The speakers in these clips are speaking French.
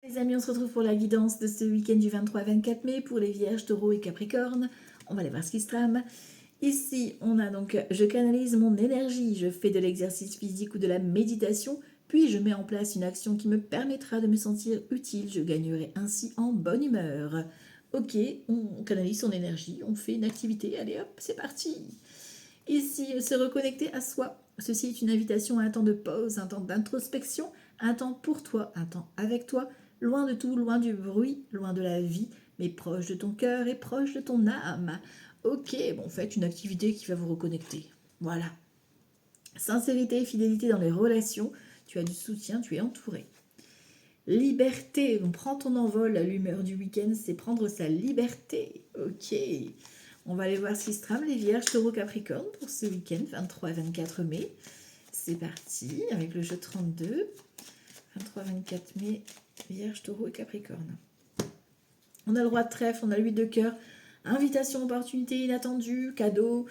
Les amis, on se retrouve pour la guidance de ce week-end du 23 24 mai pour les Vierges, Taureaux et Capricornes. On va aller voir ce qui se trame. Ici, on a donc je canalise mon énergie, je fais de l'exercice physique ou de la méditation, puis je mets en place une action qui me permettra de me sentir utile. Je gagnerai ainsi en bonne humeur. Ok, on canalise son énergie, on fait une activité. Allez hop, c'est parti. Ici, se reconnecter à soi. Ceci est une invitation à un temps de pause, un temps d'introspection, un temps pour toi, un temps avec toi, loin de tout, loin du bruit, loin de la vie, mais proche de ton cœur et proche de ton âme. Ok, bon, faites une activité qui va vous reconnecter. Voilà. Sincérité et fidélité dans les relations. Tu as du soutien, tu es entouré. Liberté, on prend ton envol. L'humeur du week-end, c'est prendre sa liberté. Ok. On va aller voir ce qui se trame, les Vierges, Taureaux, Capricorne pour ce week-end, 23 24 mai. C'est parti avec le jeu 32. 23-24 mai, Vierge, Taureau et Capricorne. On a le roi de trèfle, on a le 8 de cœur. Invitation, opportunité inattendue, cadeau,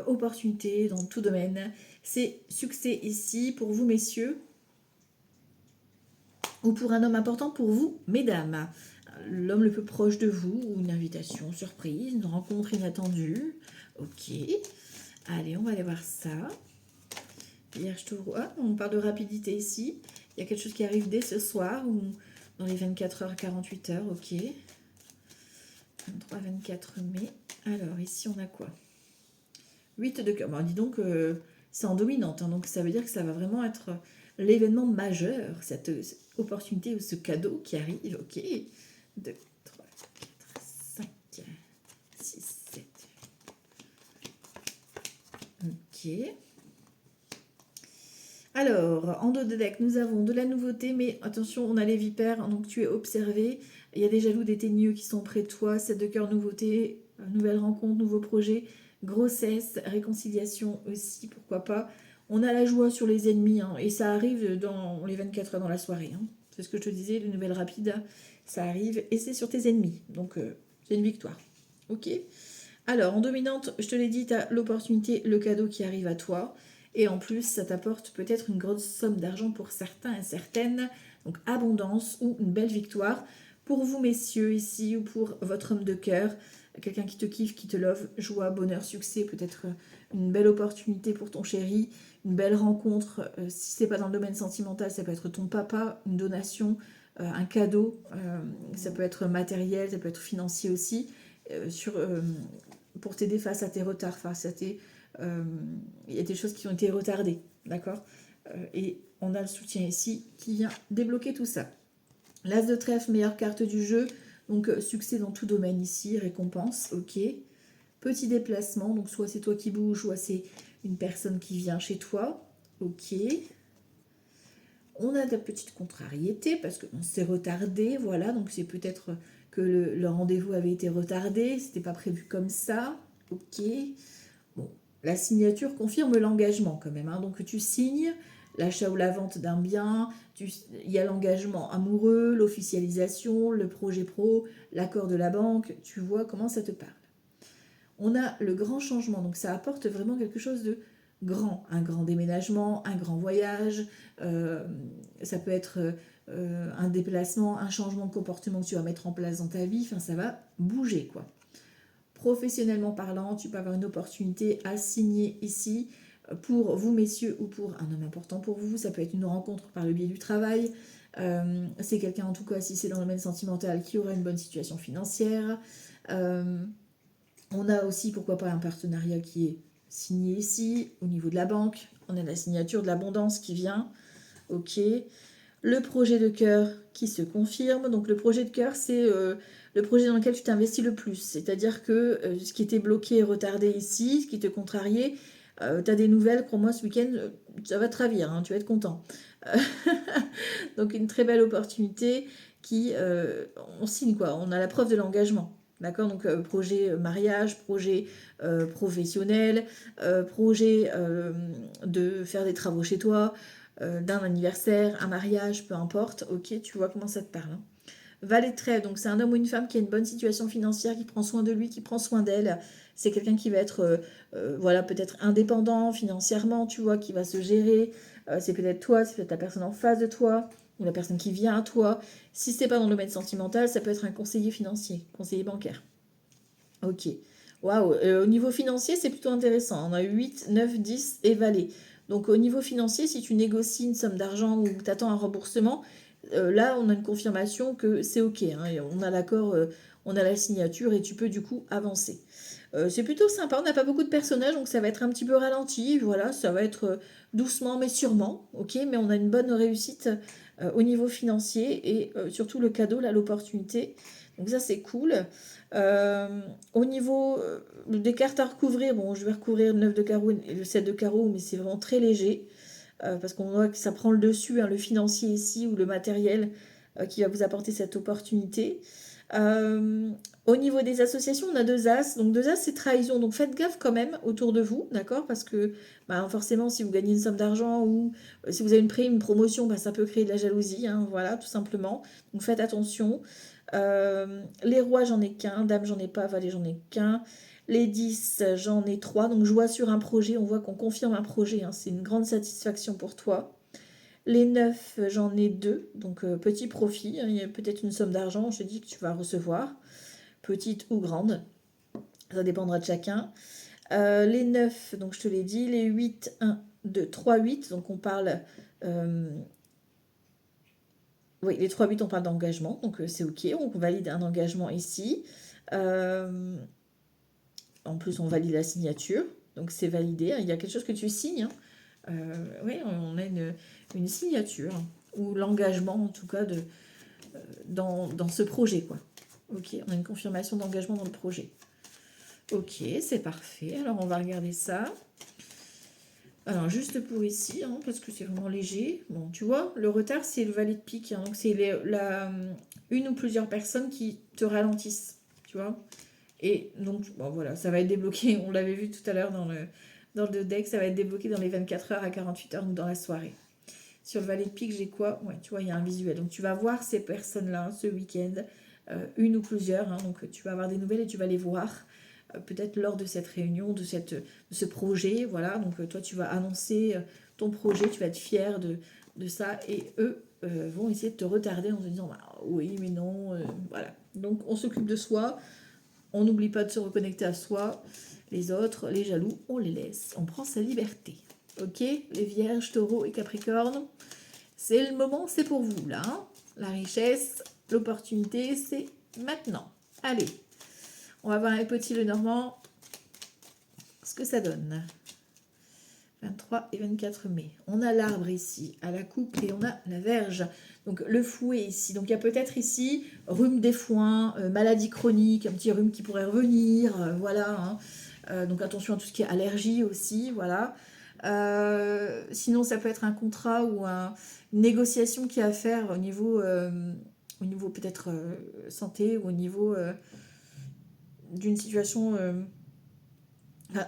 opportunité dans tout domaine. C'est succès ici pour vous, messieurs, ou pour un homme important pour vous, mesdames. L'homme le plus proche de vous, ou une invitation surprise, une rencontre inattendue. Ok. Allez, on va aller voir ça. Vierge, Taureau. Ah, on parle de rapidité ici. Il y a quelque chose qui arrive dès ce soir ou dans les 24 heures, 48 heures. Ok. 23-24 mai. Alors, ici, on a quoi? 8 de cœur. Bon, dis donc, c'est en dominante. Hein, donc, ça veut dire que ça va vraiment être l'événement majeur, cette opportunité ou ce cadeau qui arrive. Ok. 2, 3, 4, 5, 6, 7. Ok. Alors, en dos de deck, nous avons de la nouveauté, mais attention, on a les vipères, donc tu es observé. Il y a des jaloux, des teigneux qui sont près de toi. 7 de cœur, nouveauté, nouvelle rencontre, nouveau projet, grossesse, réconciliation aussi, pourquoi pas. On a la joie sur les ennemis, hein, et ça arrive dans les 24 heures dans la soirée. Hein. C'est ce que je te disais, les nouvelles rapides, ça arrive, et c'est sur tes ennemis. Donc, c'est une victoire. Ok. Alors, en dominante, je te l'ai dit, tu as l'opportunité, le cadeau qui arrive à toi. Et en plus, ça t'apporte peut-être une grosse somme d'argent pour certains et certaines. Donc, abondance ou une belle victoire. Pour vous, messieurs, ici, ou pour votre homme de cœur, quelqu'un qui te kiffe, qui te love, joie, bonheur, succès, peut-être une belle opportunité pour ton chéri, une belle rencontre. Si c'est pas dans le domaine sentimental, ça peut être ton papa, une donation, un cadeau. Ça peut être matériel, ça peut être financier aussi. Pour t'aider face à tes retards, face à tes... il y a des choses qui ont été retardées, d'accord, et on a le soutien ici qui vient débloquer tout ça. L'as de trèfle, meilleure carte du jeu, donc succès dans tout domaine ici, récompense, ok. Petit déplacement, donc soit c'est toi qui bouges, soit c'est une personne qui vient chez toi, ok. On a de la petite contrariété parce qu'on s'est retardé, voilà, donc c'est peut-être que le rendez-vous avait été retardé, c'était pas prévu comme ça, ok. Bon, la signature confirme l'engagement quand même, hein, donc tu signes l'achat ou la vente d'un bien, il y a l'engagement amoureux, l'officialisation, le projet pro, l'accord de la banque, tu vois comment ça te parle. On a le grand changement, donc ça apporte vraiment quelque chose de grand, un grand déménagement, un grand voyage, ça peut être un déplacement, un changement de comportement que tu vas mettre en place dans ta vie, enfin ça va bouger quoi. Professionnellement parlant, tu peux avoir une opportunité à signer ici pour vous messieurs ou pour un homme important pour vous, ça peut être une rencontre par le biais du travail, c'est quelqu'un en tout cas si c'est dans le domaine sentimental qui aura une bonne situation financière. On a aussi, pourquoi pas, un partenariat qui est signé ici, au niveau de la banque. On a la signature de l'abondance qui vient. Ok. Le projet de cœur qui se confirme. Donc le projet de cœur, c'est le projet dans lequel tu t'investis le plus. C'est-à-dire que ce qui était bloqué et retardé ici, ce qui te contrariait, tu as des nouvelles, crois-moi, ce week-end, ça va te ravir, hein, tu vas être content. Donc une très belle opportunité qui, on signe quoi, on a la preuve de l'engagement. D'accord, donc projet mariage, projet professionnel, projet de faire des travaux chez toi, d'un anniversaire, un mariage, peu importe. Ok, tu vois comment ça te parle. Hein. Valet de trèfle, donc c'est un homme ou une femme qui a une bonne situation financière, qui prend soin de lui, qui prend soin d'elle. C'est quelqu'un qui va être, voilà, peut-être indépendant financièrement, tu vois, qui va se gérer. C'est peut-être toi, c'est peut-être la personne en face de toi. ou la personne qui vient à toi. Si c'est pas dans le domaine sentimental, ça peut être un conseiller financier, conseiller bancaire. Ok. Waouh. Au niveau financier, c'est plutôt intéressant. On a 8, 9, 10 et valet. Donc au niveau financier, si tu négocies une somme d'argent ou tu attends un remboursement, là, on a une confirmation que c'est ok, hein, et on a l'accord, on a la signature et tu peux du coup avancer. C'est plutôt sympa, on n'a pas beaucoup de personnages, donc ça va être un petit peu ralenti, voilà, ça va être doucement mais sûrement, ok, mais on a une bonne réussite au niveau financier et surtout le cadeau, là, l'opportunité. Donc ça, c'est cool. Au niveau des cartes à recouvrir, bon, je vais recouvrir le 9 de carreau et le 7 de carreau, mais c'est vraiment très léger. Parce qu'on voit que ça prend le dessus, hein, le financier ici ou le matériel qui va vous apporter cette opportunité. Euh, Au niveau des associations, on a deux as. Donc deux as, c'est trahison. Donc faites gaffe quand même autour de vous, d'accord? Parce que bah, forcément, si vous gagnez une somme d'argent ou si vous avez une prime, une promotion, bah, ça peut créer de la jalousie, hein, voilà, tout simplement. Donc faites attention. Les rois, j'en ai qu'un. Dame, j'en ai pas. Valet, j'en ai qu'un. Les 10, j'en ai 3. Donc, joie sur un projet. On voit qu'on confirme un projet, hein. C'est une grande satisfaction pour toi. Les 9, j'en ai 2. Donc, petit profit, hein. Il y a peut-être une somme d'argent, je te dis, que tu vas recevoir. Petite ou grande. Ça dépendra de chacun. Les 9, donc je te l'ai dit. Les 8, 1, 2, 3, 8. Donc, on parle... oui, les 3 8, on parle d'engagement. Donc, c'est OK. On valide un engagement ici. Euh, En plus, on valide la signature. Donc, c'est validé. Il y a quelque chose que tu signes, hein. Oui, on a une signature. Ou l'engagement, en tout cas, dans ce projet, quoi. Ok, on a une confirmation d'engagement dans le projet. Ok, c'est parfait. Alors, on va regarder ça. Alors, juste pour ici, hein, parce que c'est vraiment léger. Bon, tu vois, le retard, c'est le valet de pique, hein. Donc, c'est une ou plusieurs personnes qui te ralentissent, tu vois. Et donc, bon, voilà, ça va être débloqué. On l'avait vu tout à l'heure dans le deck, ça va être débloqué dans les 24 heures à 48 heures, donc dans la soirée. Sur le valet de pique, j'ai quoi? Ouais, tu vois, il y a un visuel. Donc, tu vas voir ces personnes-là ce week-end, une ou plusieurs. Hein. Donc, tu vas avoir des nouvelles et tu vas les voir peut-être lors de cette réunion, de ce projet. Voilà, donc toi, tu vas annoncer ton projet, tu vas être fier de ça. Et eux vont essayer de te retarder en te disant bah, oui, mais non. Voilà. Donc, on s'occupe de soi. On n'oublie pas de se reconnecter à soi. Les autres, les jaloux, on les laisse. On prend sa liberté. Ok? Les vierges, taureaux et capricornes, c'est le moment, c'est pour vous là. Hein. La richesse, l'opportunité, c'est maintenant. Allez, on va voir avec Petit le Normand ce que ça donne. 23 et 24 mai. On a l'arbre ici, à la coupe, et on a la verge. Donc le fouet ici. Donc il y a peut-être ici rhume des foins, maladie chronique, un petit rhume qui pourrait revenir, voilà. Hein. Donc attention à tout ce qui est allergie aussi, voilà. Sinon ça peut être un contrat ou une négociation qui a à faire au niveau peut-être santé ou au niveau d'une situation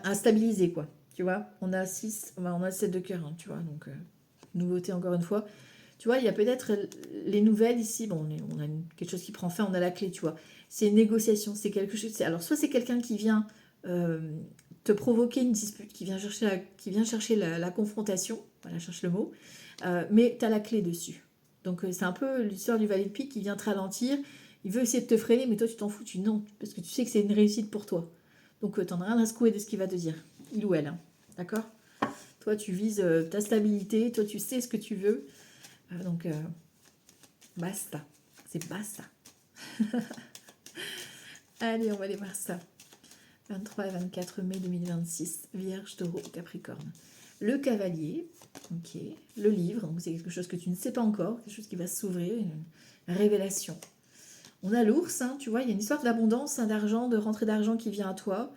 instabilisée, quoi. Tu vois, on a 6, on a 7 de cœur, hein, tu vois, donc nouveauté encore une fois. Tu vois, il y a peut-être les nouvelles ici, bon, on a quelque chose qui prend fin, on a la clé, tu vois. C'est une négociation, c'est quelque chose. Alors, soit c'est quelqu'un qui vient euh, te provoquer une dispute, qui vient chercher la confrontation, voilà, cherche le mot, mais tu as la clé dessus. Donc, c'est un peu l'histoire du valet de pique qui vient te ralentir, il veut essayer de te freiner, mais toi, tu t'en fous, tu non, parce que tu sais que c'est une réussite pour toi. Donc, t'en as rien à secouer de ce qu'il va te dire, il ou elle, hein. D'accord? Toi, tu vises ta stabilité, toi, tu sais ce que tu veux. Donc, basta. C'est basta. Allez, on va aller voir ça. 23 et 24 mai 2026. Vierge, taureau, capricorne. Le cavalier. Ok. Le livre. Donc, c'est quelque chose que tu ne sais pas encore. Quelque chose qui va s'ouvrir. Une révélation. On a l'ours. Hein, tu vois, il y a une histoire d'abondance, hein, d'argent, de rentrée d'argent qui vient à toi.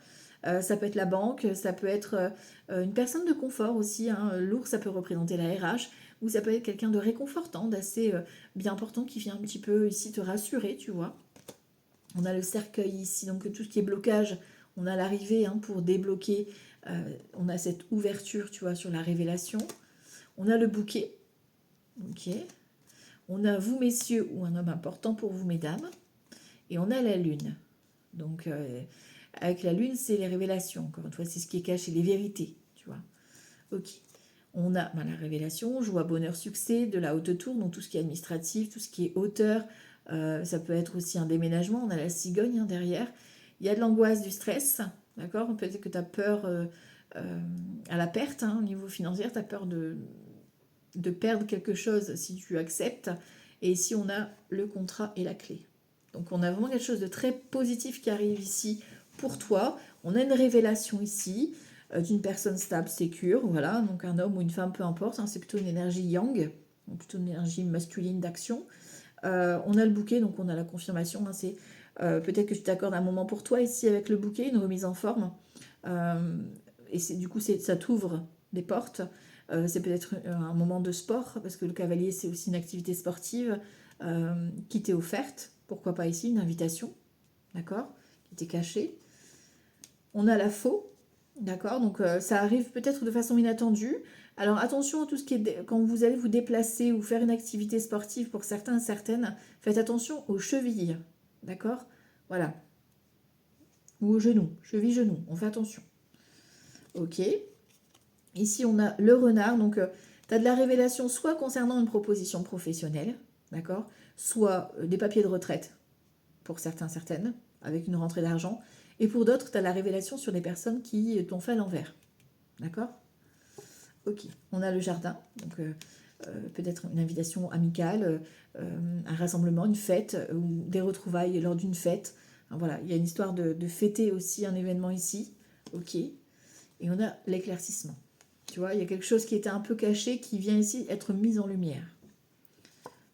Ça peut être la banque, ça peut être une personne de confort aussi. Hein. L'ours, ça peut représenter la RH, ou ça peut être quelqu'un de réconfortant, d'assez bien portant, qui vient un petit peu ici te rassurer, tu vois. On a le cercueil ici, donc tout ce qui est blocage, on a l'arrivée hein, pour débloquer. On a cette ouverture, tu vois, sur la révélation. On a le bouquet, ok. On a vous, messieurs, ou un homme important pour vous, mesdames. Et on a la lune. Donc, avec la lune, c'est les révélations. Encore une fois, c'est ce qui est caché, les vérités, tu vois. Ok. On a la révélation, joie, bonheur, succès, de la haute tour, donc tout ce qui est administratif, tout ce qui est hauteur. Ça peut être aussi un déménagement. On a la cigogne derrière. Il y a de l'angoisse, du stress. D'accord? Peut-être que tu as peur à la perte au niveau financier. Tu as peur de perdre quelque chose si tu acceptes. Et ici, on a le contrat et la clé. Donc, on a vraiment quelque chose de très positif qui arrive ici pour toi. On a une révélation ici d'une personne stable, sécure, voilà, donc un homme ou une femme, peu importe, c'est plutôt une énergie yang, plutôt une énergie masculine d'action. On a le bouquet, donc on a la confirmation, c'est peut-être que tu t'accordes un moment pour toi ici avec le bouquet, une remise en forme, et du coup ça t'ouvre des portes. C'est peut-être un moment de sport, parce que le cavalier c'est aussi une activité sportive qui t'est offerte, pourquoi pas ici, une invitation, d'accord, qui t'est cachée. On a la faux, d'accord, donc ça arrive peut-être de façon inattendue. Alors attention à tout ce qui est, quand vous allez vous déplacer ou faire une activité sportive pour certains, certaines, faites attention aux chevilles, d'accord, voilà, ou aux genoux, cheville-genoux, on fait attention. Ok, ici on a le renard, donc tu as de la révélation soit concernant une proposition professionnelle, d'accord, soit des papiers de retraite pour certains, certaines, avec une rentrée d'argent, et pour d'autres, tu as la révélation sur des personnes qui t'ont fait à l'envers. D'accord? Ok. On a le jardin, donc peut-être une invitation amicale, un rassemblement, une fête, ou des retrouvailles lors d'une fête. Alors, voilà, il y a une histoire de fêter aussi un événement ici. Ok. Et on a l'éclaircissement. Tu vois, il y a quelque chose qui était un peu caché qui vient ici être mis en lumière.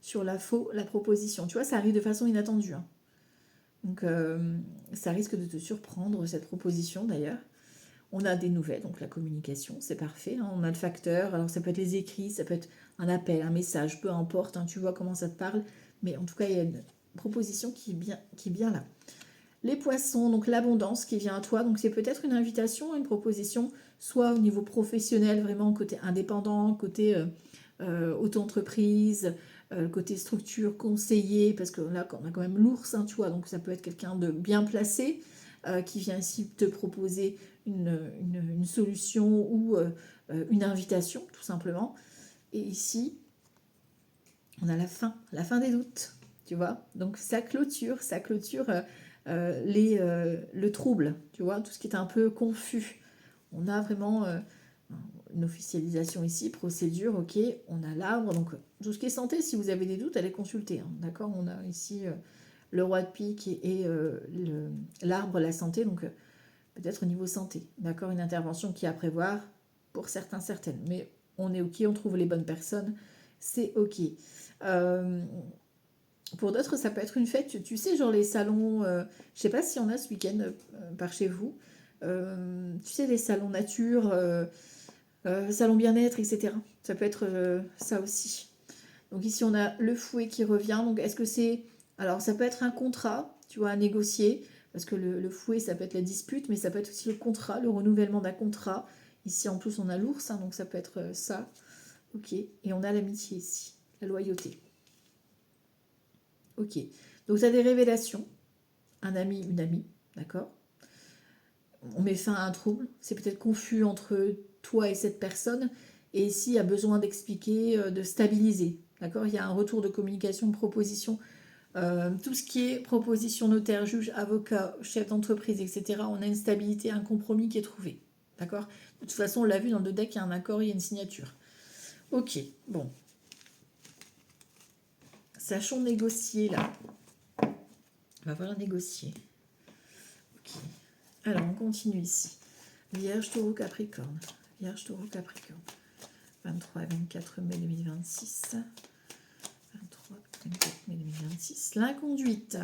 Sur la faux, la proposition. Tu vois, ça arrive de façon inattendue. Hein. Donc, ça risque de te surprendre, cette proposition d'ailleurs. On a des nouvelles, donc la communication, c'est parfait. Hein. On a le facteur, alors ça peut être les écrits, ça peut être un appel, un message, peu importe, hein, tu vois comment ça te parle. Mais en tout cas, il y a une proposition qui est bien là. Les poissons, donc l'abondance qui vient à toi, donc c'est peut-être une invitation, une proposition, soit au niveau professionnel, vraiment côté indépendant, côté auto-entreprise, côté structure, conseiller, parce que là, on a quand même l'ours, hein, tu vois, donc ça peut être quelqu'un de bien placé qui vient ici te proposer une solution ou une invitation, tout simplement. Et ici, on a la fin des doutes, tu vois. Donc ça clôture le trouble, tu vois, tout ce qui est un peu confus. On a vraiment une officialisation ici, procédure, ok, on a l'arbre, donc tout ce qui est santé, si vous avez des doutes, allez consulter, hein, d'accord. On a ici le roi de pique et l'arbre, la santé, donc peut-être au niveau santé, d'accord, une intervention qui est à prévoir pour certains, certaines, mais on est ok, on trouve les bonnes personnes, c'est ok. Pour d'autres, ça peut être une fête, tu sais, genre les salons, je sais pas si on a ce week-end par chez vous, tu sais, les salons nature, salon bien-être, etc. Ça peut être ça aussi. Donc ici, on a le fouet qui revient. Donc est-ce que c'est... Alors ça peut être un contrat, tu vois, à négocier, parce que le fouet, ça peut être la dispute, mais ça peut être aussi le contrat, le renouvellement d'un contrat. Ici, en plus, on a l'ours, hein, donc ça peut être ça. Ok. Et on a l'amitié ici, la loyauté. Ok. Donc tu as des révélations. Un ami, une amie, d'accord. On met fin à un trouble. C'est peut-être confus entre toi et cette personne. Et ici, il y a besoin d'expliquer, de stabiliser. D'accord. Il y a un retour de communication, de proposition. Tout ce qui est proposition, notaire, juge, avocat, chef d'entreprise, etc. On a une stabilité, un compromis qui est trouvé. D'accord. De toute façon, on l'a vu dans le deck, il y a un accord, il y a une signature. Ok, bon. Sachons négocier là. On va falloir négocier. Ok. Alors, on continue ici. Vierge, Taureau, Capricorne. Vierge, Taureau, Capricorne. 23 et 24 mai 2026. 23 et 24 mai 2026. L'inconduite.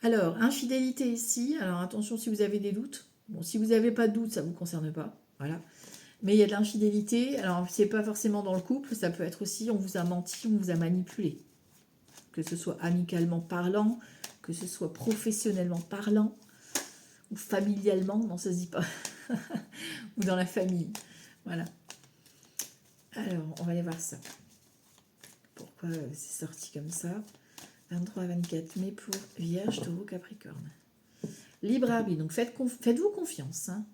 Alors, infidélité ici. Alors, attention si vous avez des doutes. Bon, si vous n'avez pas de doute, ça ne vous concerne pas. Voilà. Mais il y a de l'infidélité. Alors, c'est pas forcément dans le couple. Ça peut être aussi, on vous a menti, on vous a manipulé. Que ce soit amicalement parlant, que ce soit professionnellement parlant, ou familialement, non, ça se dit pas. Ou dans la famille. Voilà. Alors, on va aller voir ça. Pourquoi c'est sorti comme ça? 23 à 24 mai pour Vierge, Taureau, Capricorne. Libre arbitre, donc faites-vous confiance. Hein.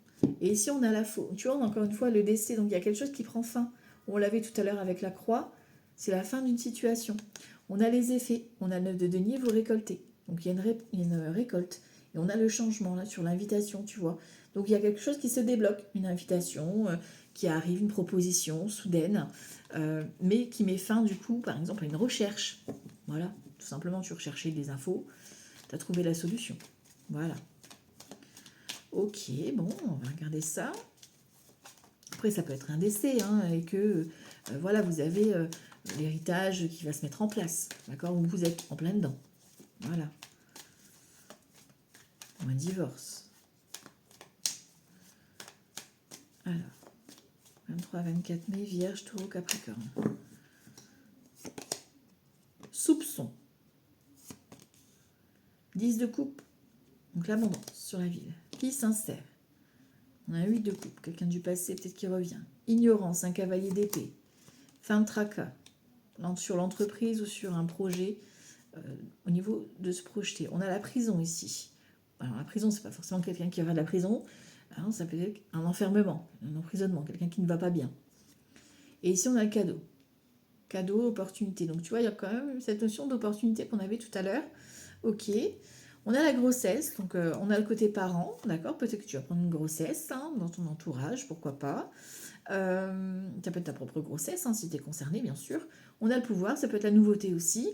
Et ici, on a la faute. Tu vois, on a encore une fois le décès. Donc, il y a quelque chose qui prend fin. On l'avait tout à l'heure avec la croix. C'est la fin d'une situation. On a les effets. On a le 9 de denier, vous récoltez. Donc, il y a une récolte. Et on a le changement, là, sur l'invitation, tu vois. Donc, il y a quelque chose qui se débloque. Une invitation qui arrive, une proposition soudaine, mais qui met fin, du coup, par exemple, à une recherche. Voilà. Tout simplement, tu recherchais des infos. Tu as trouvé la solution. Voilà. Ok, bon, on va regarder ça. Après, ça peut être un décès, hein, et que, voilà, vous avez l'héritage qui va se mettre en place, d'accord? Ou vous êtes en plein dedans. Voilà. Ou un divorce. Alors, 23-24 mai, Vierge, Taureau, Capricorne. Soupçon. 10 de coupe, donc l'abondance sur la ville. Qui sincère. On a 8 de coupe, quelqu'un du passé peut-être qui revient. Ignorance, un cavalier d'épée. Fin de tracas, sur l'entreprise ou sur un projet, au niveau de se projeter. On a la prison ici. Alors la prison, c'est pas forcément quelqu'un qui va de la prison, hein, ça peut être un enfermement, un emprisonnement, quelqu'un qui ne va pas bien. Et ici, on a le cadeau. Cadeau, opportunité. Donc tu vois, il y a quand même cette notion d'opportunité qu'on avait tout à l'heure. Ok. On a la grossesse, donc on a le côté parent, d'accord? Peut-être que tu vas prendre une grossesse hein, dans ton entourage, pourquoi pas. Ça peut être ta propre grossesse, hein, si tu es concerné, bien sûr. On a le pouvoir, ça peut être la nouveauté aussi.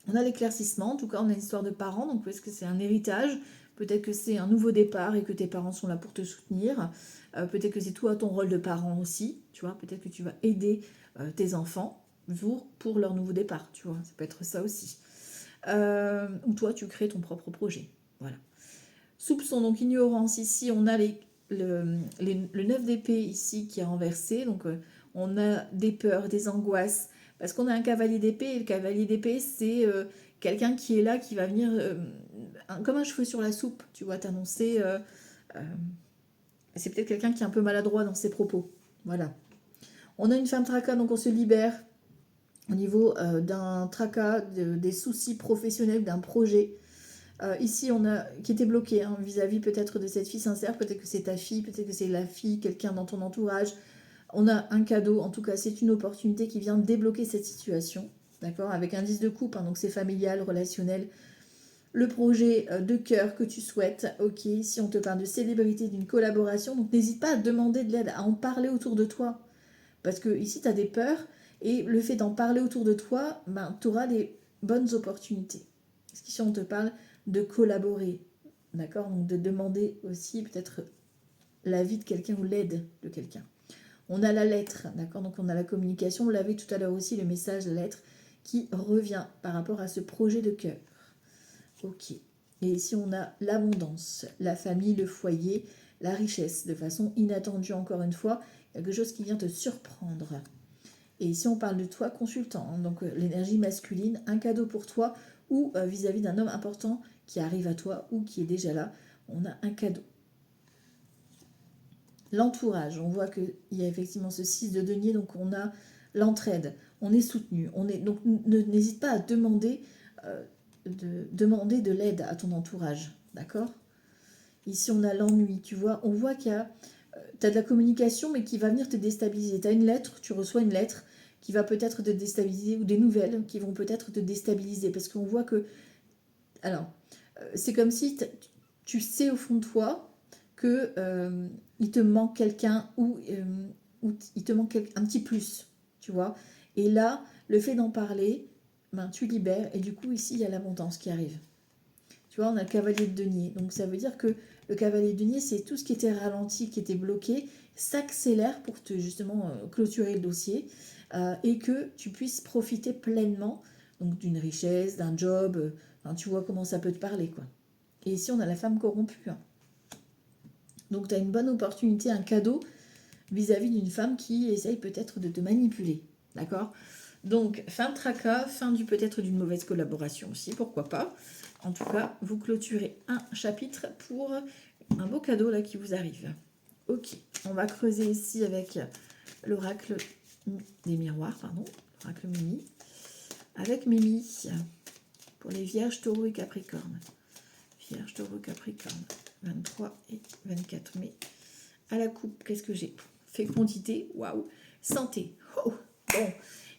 On a l'éclaircissement, en tout cas, on a une histoire de parents, donc est-ce que c'est un héritage? Peut-être que c'est un nouveau départ et que tes parents sont là pour te soutenir. Peut-être que c'est toi ton rôle de parent aussi, tu vois. Peut-être que tu vas aider tes enfants pour leur nouveau départ, tu vois. Ça peut être ça aussi. Ou toi, tu crées ton propre projet. Voilà. Soupçon, donc ignorance. Ici, on a le 9 d'épée ici qui est renversé. Donc, on a des peurs, des angoisses. Parce qu'on a un cavalier d'épée. Et le cavalier d'épée, c'est quelqu'un qui est là, qui va venir comme un cheveu sur la soupe. Tu vois, t'annoncer. C'est peut-être quelqu'un qui est un peu maladroit dans ses propos. Voilà. On a une femme tracas, donc on se libère au niveau d'un tracas, des soucis professionnels, d'un projet. Ici, on a qui était bloqué hein, vis-à-vis peut-être de cette fille sincère. Peut-être que c'est ta fille, peut-être que c'est la fille, quelqu'un dans ton entourage. On a un cadeau, en tout cas, c'est une opportunité qui vient débloquer cette situation. D'accord? Avec un 10 de coupe, hein, donc c'est familial, relationnel. Le projet de cœur que tu souhaites. Ok, ici, on te parle de célébrité, d'une collaboration. Donc, n'hésite pas à demander de l'aide, à en parler autour de toi. Parce que ici, tu as des peurs. Et le fait d'en parler autour de toi, ben, tu auras des bonnes opportunités. Parce qu'ici, on te parle de collaborer, d'accord? Donc de demander aussi peut-être l'avis de quelqu'un ou l'aide de quelqu'un. On a la lettre, d'accord? Donc on a la communication, on l'avait tout à l'heure aussi, le message, la lettre, qui revient par rapport à ce projet de cœur. Ok. Et ici on a l'abondance, la famille, le foyer, la richesse, de façon inattendue encore une fois, quelque chose qui vient te surprendre. Et ici on parle de toi consultant, hein, donc l'énergie masculine, un cadeau pour toi, ou vis-à-vis d'un homme important qui arrive à toi ou qui est déjà là, on a un cadeau. L'entourage, on voit qu'il y a effectivement ce 6 de denier, donc on a l'entraide, on est soutenu, donc n'hésite pas à demander de l'aide à ton entourage, d'accord? Ici on a l'ennui, tu vois, on voit qu'il y a, tu as de la communication mais qui va venir te déstabiliser. Tu as une lettre, tu reçois une lettre qui va peut-être te déstabiliser ou des nouvelles qui vont peut-être te déstabiliser parce qu'on voit que alors, c'est comme si tu sais au fond de toi que il te manque quelqu'un ou il te manque un petit plus, tu vois. Et là, le fait d'en parler, ben, tu libères et du coup, ici, il y a l'abondance qui arrive. Tu vois, on a le cavalier de denier. Donc, ça veut dire que le cavalier de denier, c'est tout ce qui était ralenti, qui était bloqué, s'accélère pour te justement clôturer le dossier et que tu puisses profiter pleinement donc d'une richesse, d'un job. Enfin, tu vois comment ça peut te parler, quoi. Et ici, on a la femme corrompue. Hein. Donc, tu as une bonne opportunité, un cadeau vis-à-vis d'une femme qui essaye peut-être de te manipuler. D'accord? Donc, fin de tracas, fin du peut-être d'une mauvaise collaboration aussi, pourquoi pas. En tout cas, vous clôturez un chapitre pour un beau cadeau là qui vous arrive. Ok, on va creuser ici avec l'oracle des miroirs, pardon, l'oracle Mimi. Avec Mimi, pour les Vierges, Taureaux et Capricorne. Vierge, Taureau, Capricorne, 23 et 24 mai À la coupe, qu'est-ce que j'ai? Fécondité, waouh. Santé, oh. Bon,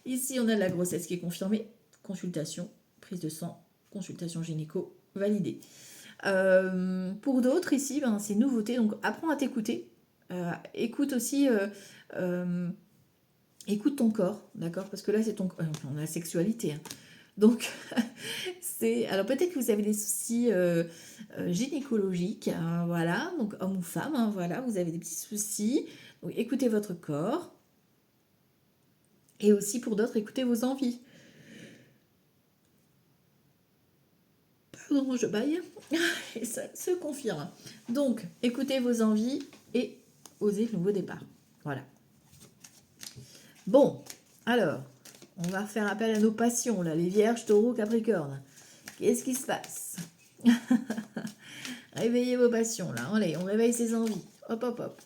ici on a de la grossesse qui est confirmée. Consultation, prise de sang, consultation gynéco, validée. Pour d'autres ici, ben, c'est nouveauté, donc apprends à t'écouter. Écoute aussi, écoute ton corps, d'accord? Parce que là, c'est ton, on a la sexualité, hein. Donc, c'est, alors peut-être que vous avez des soucis gynécologiques, hein, voilà, donc homme ou femme, hein, voilà, vous avez des petits soucis. Donc, écoutez votre corps. Et aussi pour d'autres, écoutez vos envies. Pardon, je baille. Et ça se confirme. Donc, écoutez vos envies et osez le nouveau départ. Voilà. Bon, alors, on va faire appel à nos passions, là, les vierges, taureaux, capricornes. Qu'est-ce qui se passe? Réveillez vos passions, là. Allez, on réveille ses envies. Hop, hop, hop.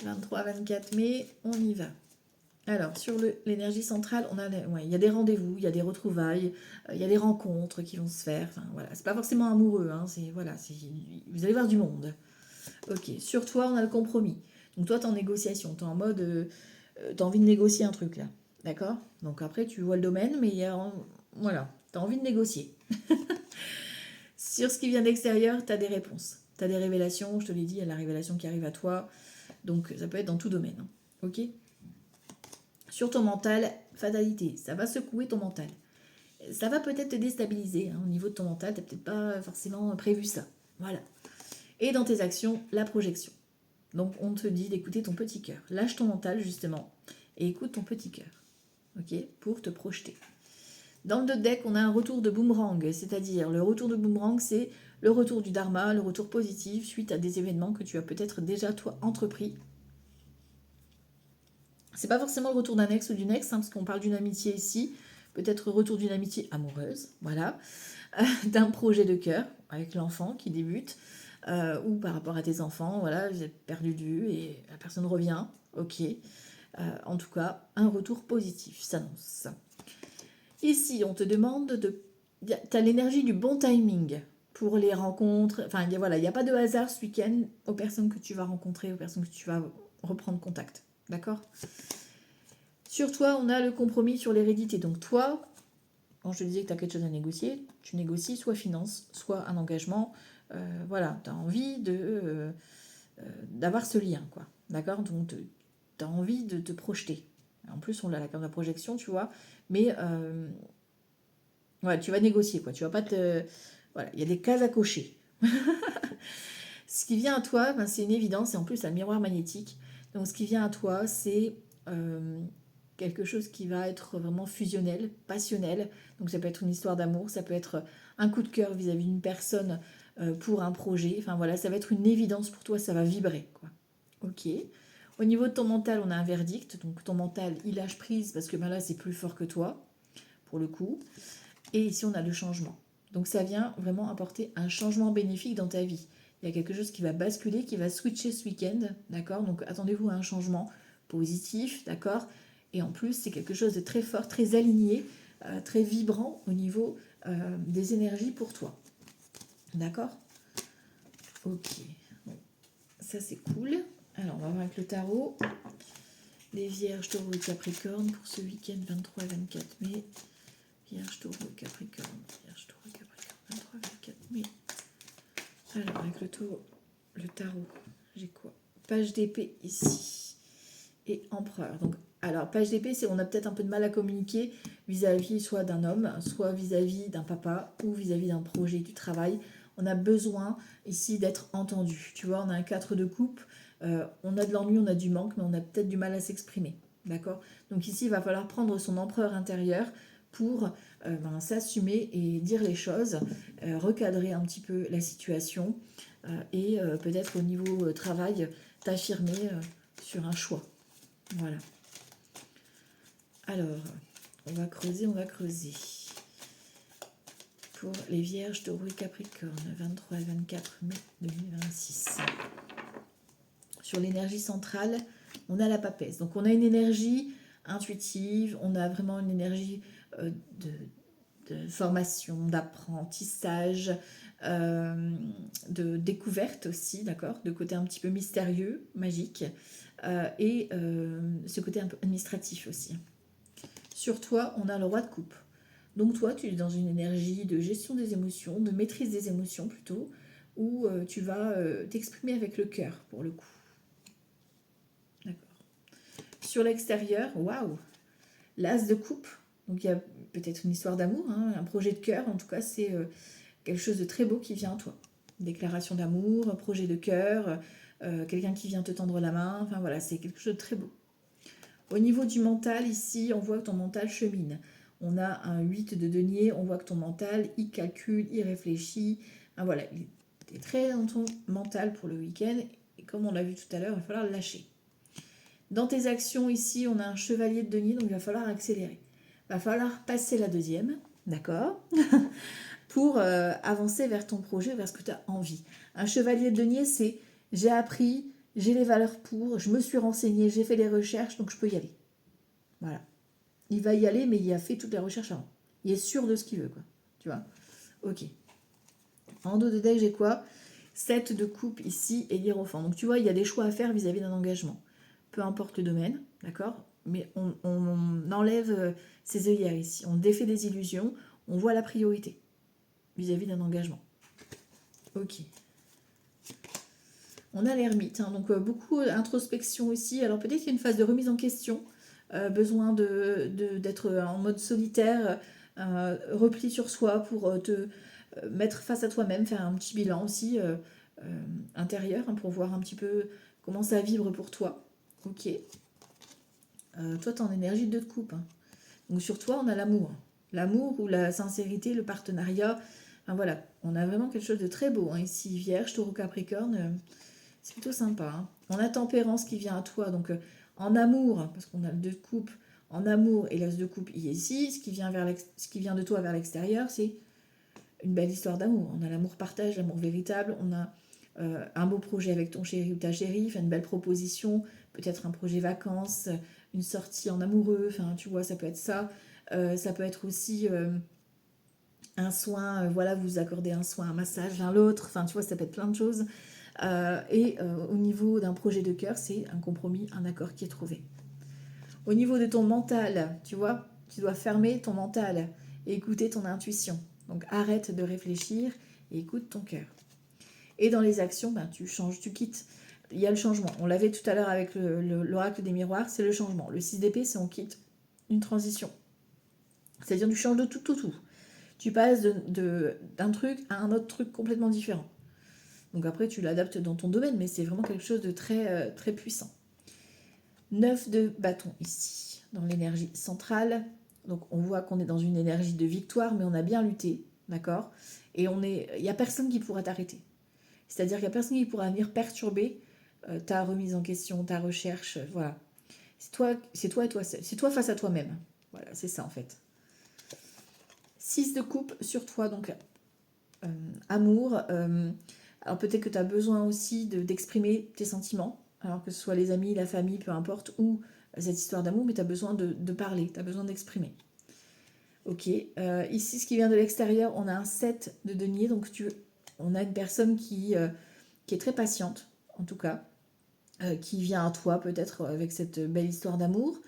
23-24 mai, on y va. Alors, sur l'énergie centrale, on a, ouais, il y a des rendez-vous, il y a des retrouvailles, il y a des rencontres qui vont se faire. Enfin, voilà, c'est pas forcément amoureux, hein, c'est, voilà, vous allez voir du monde. Ok, sur toi, on a le compromis. Donc toi, tu es en négociation, tu es en mode, tu as envie de négocier un truc, là. D'accord? Donc après, tu vois le domaine, mais voilà, tu as envie de négocier. Sur ce qui vient de l'extérieur, tu as des réponses. Tu as des révélations, je te l'ai dit, il y a la révélation qui arrive à toi. Donc ça peut être dans tout domaine. Hein. Ok? Sur ton mental, fatalité, ça va secouer ton mental. Ça va peut-être te déstabiliser hein, au niveau de ton mental, tu n'as peut-être pas forcément prévu ça. Voilà. Et dans tes actions, la projection. Donc on te dit d'écouter ton petit cœur. Lâche ton mental justement et écoute ton petit cœur. Ok? Pour te projeter. Dans le deck, on a un retour de boomerang, c'est-à-dire le retour de boomerang, c'est le retour du dharma, le retour positif suite à des événements que tu as peut-être déjà toi entrepris. C'est pas forcément le retour d'un ex ou d'une ex, hein, parce qu'on parle d'une amitié ici, peut-être retour d'une amitié amoureuse, voilà, d'un projet de cœur avec l'enfant qui débute, ou par rapport à tes enfants, voilà, vous êtes perdu de vue et la personne revient, ok. En tout cas, un retour positif s'annonce. Ici, on te demande de... Tu as l'énergie du bon timing pour les rencontres. Enfin, voilà, il n'y a pas de hasard ce week-end aux personnes que tu vas rencontrer, aux personnes que tu vas reprendre contact. D'accord? Sur toi, on a le compromis sur l'hérédité. Donc toi, quand je te disais que tu as quelque chose à négocier, tu négocies soit finance, soit un engagement. Voilà, tu as envie d'avoir ce lien, quoi. D'accord? Donc tu as envie de te projeter. En plus, on a la carte de la projection, tu vois. Mais ouais, tu vas négocier, quoi. Tu vas pas te... Voilà, il y a des cases à cocher. Ce qui vient à toi, ben, c'est une évidence. Et en plus, c'est un miroir magnétique. Donc, ce qui vient à toi, c'est quelque chose qui va être vraiment fusionnel, passionnel. Donc, ça peut être une histoire d'amour. Ça peut être un coup de cœur vis-à-vis d'une personne pour un projet. Enfin, voilà, ça va être une évidence pour toi. Ça va vibrer, quoi. Ok. Au niveau de ton mental, on a un verdict. Donc, ton mental, il lâche prise parce que ben, là, c'est plus fort que toi, pour le coup. Et ici, on a le changement. Donc ça vient vraiment apporter un changement bénéfique dans ta vie. Il y a quelque chose qui va basculer, qui va switcher ce week-end, d'accord? Donc attendez-vous à un changement positif, d'accord? Et en plus, c'est quelque chose de très fort, très aligné, très vibrant au niveau des énergies pour toi. D'accord? Ok. Bon. Ça, c'est cool. Alors, on va voir avec le tarot. Les vierges, taureaux et capricornes pour ce week-end 23 et 24 mai. Vierge, taureau, capricorne. Vierge, taureau, capricorne. 23, 24 mai. Alors, avec le tarot, j'ai quoi? Page d'épée ici. Et empereur. Donc, alors, page d'épée, c'est on a peut-être un peu de mal à communiquer vis-à-vis soit d'un homme, soit vis-à-vis d'un papa ou vis-à-vis d'un projet du travail. On a besoin ici d'être entendu. Tu vois, on a un 4 de coupe. On a de l'ennui, on a du manque, mais on a peut-être du mal à s'exprimer. D'accord? Donc ici, il va falloir prendre son empereur intérieur pour s'assumer et dire les choses, recadrer un petit peu la situation et peut-être au niveau travail, t'affirmer sur un choix. Voilà. Alors, on va creuser. Pour les vierges, taureaux et capricorne, 23 et 24 mai 2026. Sur l'énergie centrale, on a la papesse. Donc on a une énergie intuitive, on a vraiment une énergie de formation, d'apprentissage, de découverte aussi, d'accord, de côté un petit peu mystérieux, magique, et ce côté un peu administratif aussi. Sur toi, on a le roi de coupe. Donc toi, tu es dans une énergie de gestion des émotions, de maîtrise des émotions plutôt, où tu vas t'exprimer avec le cœur pour le coup. D'accord. Sur l'extérieur, waouh, l'as de coupe. Donc il y a peut-être une histoire d'amour, hein, un projet de cœur. En tout cas, c'est quelque chose de très beau qui vient à toi. Déclaration d'amour, un projet de cœur, quelqu'un qui vient te tendre la main. Enfin voilà, c'est quelque chose de très beau. Au niveau du mental, ici, on voit que ton mental chemine. On a un 8 de denier, on voit que ton mental, il calcule, il réfléchit. Enfin, voilà, il est très dans ton mental pour le week-end. Et comme on l'a vu tout à l'heure, il va falloir le lâcher. Dans tes actions, ici, on a un chevalier de denier, donc il va falloir accélérer. Il va falloir passer la deuxième, d'accord, pour avancer vers ton projet, vers ce que tu as envie. Un chevalier de denier, c'est j'ai appris, j'ai les valeurs pour, je me suis renseignée, j'ai fait des recherches, donc je peux y aller. Voilà. Il va y aller, mais il a fait toutes les recherches avant. Il est sûr de ce qu'il veut, quoi. Tu vois? Ok. En dos de deck, j'ai quoi? 7 de coupe ici et l'hiérophant. Donc tu vois, il y a des choix à faire vis-à-vis d'un engagement. Peu importe le domaine, d'accord? Mais on enlève ses œillères ici. On défait des illusions. On voit la priorité vis-à-vis d'un engagement. Ok. On a l'ermite, hein, donc beaucoup d'introspection ici. Alors peut-être qu'il y a une phase de remise en question, besoin d'être en mode solitaire, repli sur soi pour te mettre face à toi-même, faire un petit bilan aussi intérieur, hein, pour voir un petit peu comment ça vibre pour toi. Ok. Toi, tu es en énergie de coupe. Hein. Donc sur toi, on a l'amour. L'amour ou la sincérité, le partenariat. Enfin, voilà, on a vraiment quelque chose de très beau. Hein. Ici, Vierge, Taureau, Capricorne. C'est plutôt sympa. Hein. On a tempérance qui vient à toi. Donc, en amour, parce qu'on a le 2 de coupe, en amour et l'as de coupe ici, ce qui vient de toi vers l'extérieur, c'est une belle histoire d'amour. On a l'amour partage, l'amour véritable. On a un beau projet avec ton chéri ou ta chérie, une belle proposition, peut-être un projet vacances, une sortie en amoureux. Enfin, tu vois, ça peut être ça. Ça peut être aussi un soin, voilà, vous accordez un soin, un massage l'un l'autre. Enfin, tu vois, ça peut être plein de choses. Au niveau d'un projet de cœur, c'est un compromis, un accord qui est trouvé. Au niveau de ton mental, tu vois, tu dois fermer ton mental et écouter ton intuition. Donc arrête de réfléchir et écoute ton cœur. Et dans les actions, ben, tu changes, tu quittes. Il y a le changement. On l'avait tout à l'heure avec l'oracle des miroirs, c'est le changement. Le 6 d'épée, c'est on quitte une transition. C'est-à-dire tu changes de tout au tout. Tu passes d'un truc à un autre truc complètement différent. Donc après, tu l'adaptes dans ton domaine, mais c'est vraiment quelque chose de très, très puissant. 9 de bâton ici, dans l'énergie centrale. Donc on voit qu'on est dans une énergie de victoire, mais on a bien lutté, d'accord? Et il n'y a personne qui pourra t'arrêter. C'est-à-dire qu'il n'y a personne qui pourra venir perturber ta remise en question, ta recherche, voilà. C'est toi et toi seul. C'est toi face à toi-même. Voilà, c'est ça en fait. 6 de coupe sur toi, donc amour. Alors peut-être que tu as besoin aussi d'exprimer tes sentiments, alors que ce soit les amis, la famille, peu importe, ou cette histoire d'amour, mais tu as besoin de parler, tu as besoin d'exprimer. Ok, ici ce qui vient de l'extérieur, on a un 7 de denier, donc on a une personne qui est très patiente, en tout cas, qui vient à toi peut-être avec cette belle histoire d'amour.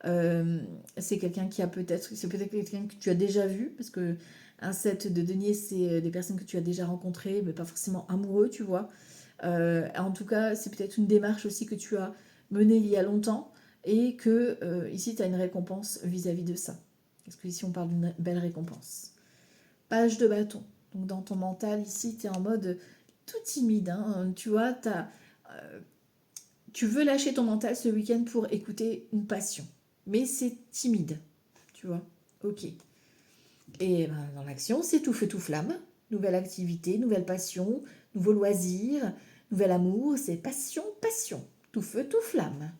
C'est quelqu'un c'est peut-être quelqu'un que tu as déjà vu, parce que un 7 de denier, c'est des personnes que tu as déjà rencontrées, mais pas forcément amoureux, tu vois. En tout cas, c'est peut-être une démarche aussi que tu as menée il y a longtemps, et que ici, tu as une récompense vis-à-vis de ça. Parce que ici, on parle d'une belle récompense. Page de bâton. Donc dans ton mental, ici, tu es en mode tout timide. Hein, tu vois, tu veux lâcher ton mental ce week-end pour écouter une passion. Mais c'est timide. Tu vois. Ok. Et ben, dans l'action, c'est tout feu, tout flamme. Nouvelle activité, nouvelle passion, nouveau loisir, nouvel amour. C'est passion, passion. Tout feu, tout flamme.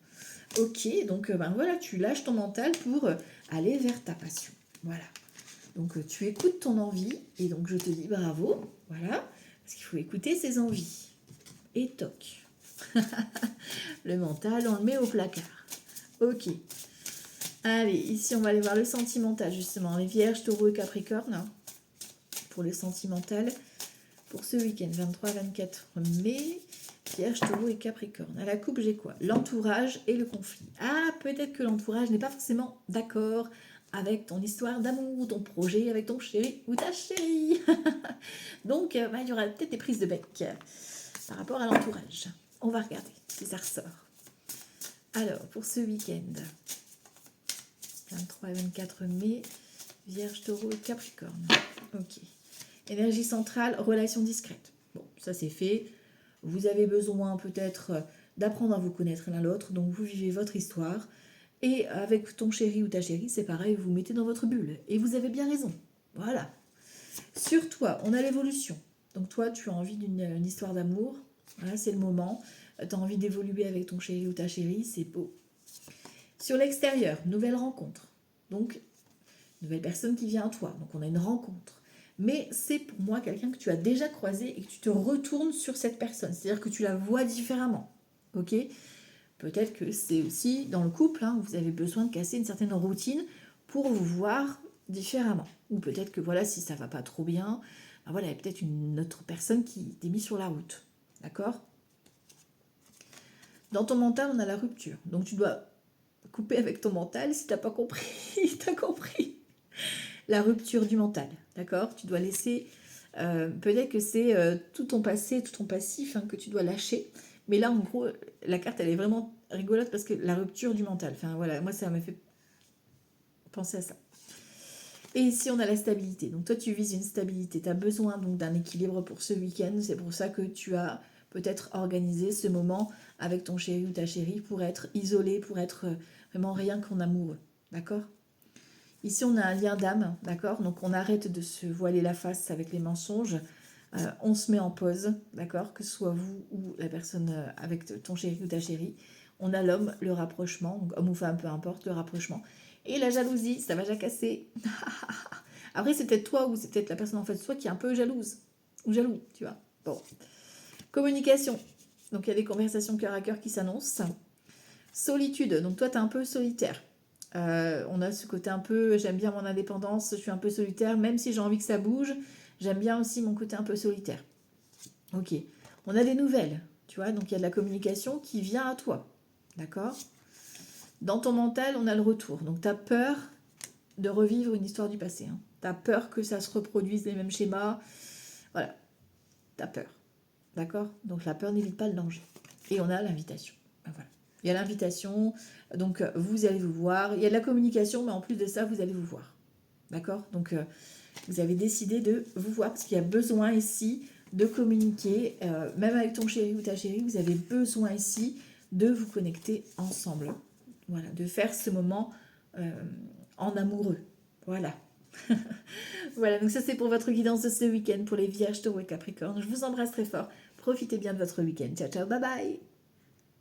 Ok, donc ben voilà, tu lâches ton mental pour aller vers ta passion. Voilà. Donc tu écoutes ton envie et donc je te dis bravo. Voilà. Parce qu'il faut écouter ses envies. Et toc. Le mental, on le met au placard. Ok. Allez, ici, on va aller voir le sentimental, justement. Les Vierges, Taureau et Capricorne. Hein, pour le sentimental. Pour ce week-end, 23-24 mai. Vierge, Taureau et Capricorne. À la coupe, j'ai quoi? L'entourage et le conflit. Ah, peut-être que l'entourage n'est pas forcément d'accord avec ton histoire d'amour, ton projet avec ton chéri ou ta chérie. Donc, il y aura peut-être des prises de bec par rapport à l'entourage. On va regarder si ça ressort. Alors, pour ce week-end, 23 et 24 mai, Vierge, Taureau et Capricorne. Ok. Énergie centrale, relation discrète. Bon, ça c'est fait. Vous avez besoin peut-être d'apprendre à vous connaître l'un l'autre, donc vous vivez votre histoire. Et avec ton chéri ou ta chérie, c'est pareil, vous mettez dans votre bulle. Et vous avez bien raison. Voilà. Sur toi, on a l'évolution. Donc toi, tu as envie d'une histoire d'amour. Voilà, c'est le moment. Tu as envie d'évoluer avec ton chéri ou ta chérie, c'est beau. Sur l'extérieur, nouvelle rencontre. Donc, nouvelle personne qui vient à toi. Donc, on a une rencontre. Mais c'est pour moi quelqu'un que tu as déjà croisé et que tu te retournes sur cette personne. C'est-à-dire que tu la vois différemment. Ok ? Peut-être que c'est aussi dans le couple, hein, vous avez besoin de casser une certaine routine pour vous voir différemment. Ou peut-être que voilà, si ça va pas trop bien, ben voilà, il y a peut-être une autre personne qui t'est mise sur la route. D'accord ? Dans ton mental, on a la rupture. Donc tu dois couper avec ton mental si tu n'as pas compris. Tu as compris la rupture du mental. D'accord ? Tu dois laisser... peut-être que c'est tout ton passé, tout ton passif hein, que tu dois lâcher. Mais là, en gros, la carte, elle est vraiment rigolote parce que la rupture du mental. Enfin, voilà, moi, ça m'a fait penser à ça. Et ici, on a la stabilité. Donc, toi, tu vises une stabilité. Tu as besoin donc d'un équilibre pour ce week-end. C'est pour ça que tu as peut-être organisé ce moment avec ton chéri ou ta chérie pour être isolé, pour être vraiment rien qu'en amoureux. D'accord ? Ici, on a un lien d'âme. D'accord ? Donc, on arrête de se voiler la face avec les mensonges. On se met en pause, d'accord, que ce soit vous ou la personne avec ton chéri ou ta chérie. On a l'homme, le rapprochement, donc homme ou femme, peu importe, le rapprochement. Et la jalousie, ça va jacasser. Après, c'est peut-être toi ou c'est peut-être la personne en fait de soi qui est un peu jalouse ou jaloux, tu vois. Bon. Communication. Donc, il y a des conversations cœur à cœur qui s'annoncent. Solitude. Donc, toi, tu es un peu solitaire. On a ce côté un peu, j'aime bien mon indépendance, je suis un peu solitaire, même si j'ai envie que ça bouge, j'aime bien aussi mon côté un peu solitaire. Ok, on a des nouvelles, tu vois, donc il y a de la communication qui vient à toi, d'accord ? Dans ton mental, on a le retour, donc tu as peur de revivre une histoire du passé, hein. Tu as peur que ça se reproduise les mêmes schémas, voilà, tu as peur, d'accord ? Donc la peur n'évite pas le danger. Et on a l'invitation, ben voilà. Il y a l'invitation, donc vous allez vous voir. Il y a de la communication, mais en plus de ça, vous allez vous voir. D'accord ? Donc, vous avez décidé de vous voir parce qu'il y a besoin ici de communiquer. Même avec ton chéri ou ta chérie, vous avez besoin ici de vous connecter ensemble. Voilà, de faire ce moment en amoureux. Voilà. Voilà, donc ça c'est pour votre guidance de ce week-end pour les Vierges, Taureaux et Capricorne. Je vous embrasse très fort. Profitez bien de votre week-end. Ciao, ciao, bye bye.